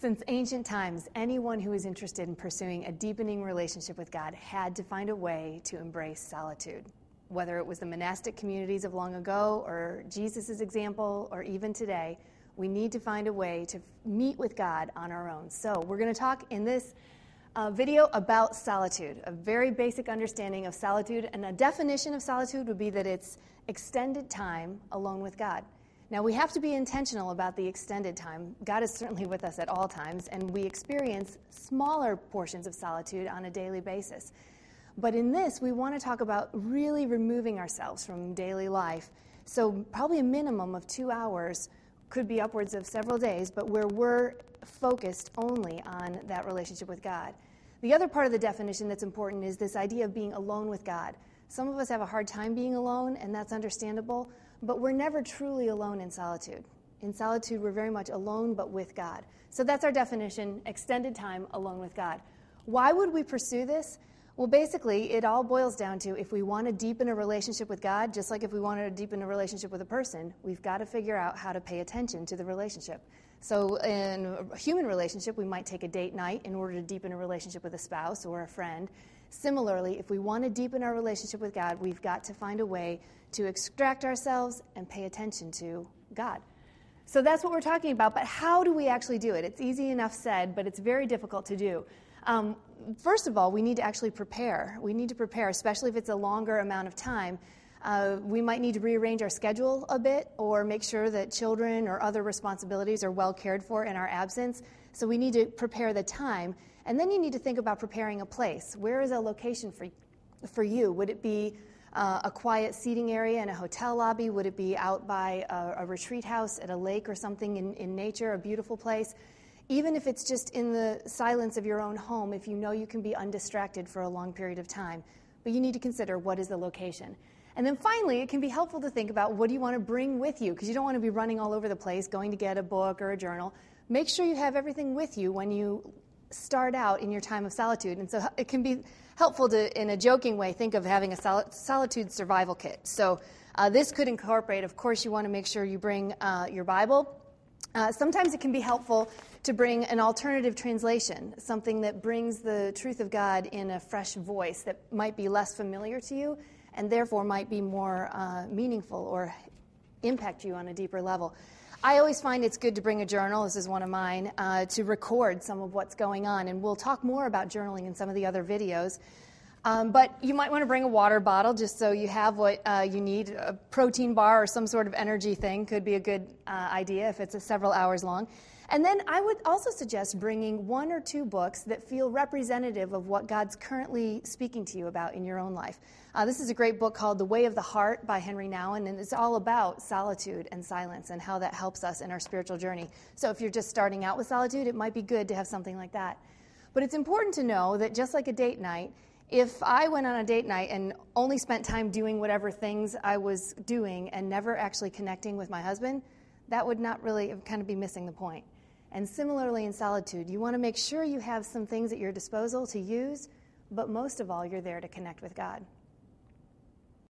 Since ancient times, anyone who was interested in pursuing a deepening relationship with God had to find a way to embrace solitude. Whether it was the monastic communities of long ago or Jesus' example or even today, we need to find a way to meet with God on our own. So we're going to talk in this video about solitude, a very basic understanding of solitude, and a definition of solitude would be that it's extended time alone with God. Now, we have to be intentional about the extended time. God is certainly with us at all times, and we experience smaller portions of solitude on a daily basis. But in this, we want to talk about really removing ourselves from daily life. So probably a minimum of 2 hours, could be upwards of several days, but where we're focused only on that relationship with God. The other part of the definition that's important is this idea of being alone with God. Some of us have a hard time being alone, and that's understandable, but we're never truly alone in solitude. In solitude, we're very much alone, but with God. So that's our definition, extended time alone with God. Why would we pursue this? Well, basically, it all boils down to if we want to deepen a relationship with God, just like if we want to deepen a relationship with a person, we've got to figure out how to pay attention to the relationship. So in a human relationship, we might take a date night in order to deepen a relationship with a spouse or a friend. Similarly, if we want to deepen our relationship with God, we've got to find a way to extract ourselves and pay attention to God. So that's what we're talking about, but how do we actually do it? It's easy enough said, but it's very difficult to do. First of all, we need to actually prepare. We need to prepare, especially if it's a longer amount of time. We might need to rearrange our schedule a bit or make sure that children or other responsibilities are well cared for in our absence. So we need to prepare the time. And then you need to think about preparing a place. Where is a location for you? Would it be a quiet seating area in a hotel lobby? Would it be out by a retreat house at a lake or something in nature, a beautiful place? Even if it's just in the silence of your own home, if you know you can be undistracted for a long period of time. But you need to consider what is the location. And then finally, it can be helpful to think about what do you want to bring with you, because you don't want to be running all over the place, going to get a book or a journal. Make sure you have everything with you when you start out in your time of solitude. And so it can be helpful to, in a joking way, think of having a solitude survival kit. So this could incorporate, of course, you want to make sure you bring your Bible. Sometimes it can be helpful to bring an alternative translation, something that brings the truth of God in a fresh voice that might be less familiar to you and therefore might be more meaningful or impact you on a deeper level. I always find it's good to bring a journal, this is one of mine, to record some of what's going on. And we'll talk more about journaling in some of the other videos. But you might want to bring a water bottle just so you have what you need. A protein bar or some sort of energy thing could be a good idea if it's several hours long. And then I would also suggest bringing 1 or 2 books that feel representative of what God's currently speaking to you about in your own life. This is a great book called The Way of the Heart by Henry Nouwen, and it's all about solitude and silence and how that helps us in our spiritual journey. So if you're just starting out with solitude, it might be good to have something like that. But it's important to know that just like a date night, if I went on a date night and only spent time doing whatever things I was doing and never actually connecting with my husband, that would not really kind of be missing the point. And similarly in solitude, you want to make sure you have some things at your disposal to use, but most of all, you're there to connect with God.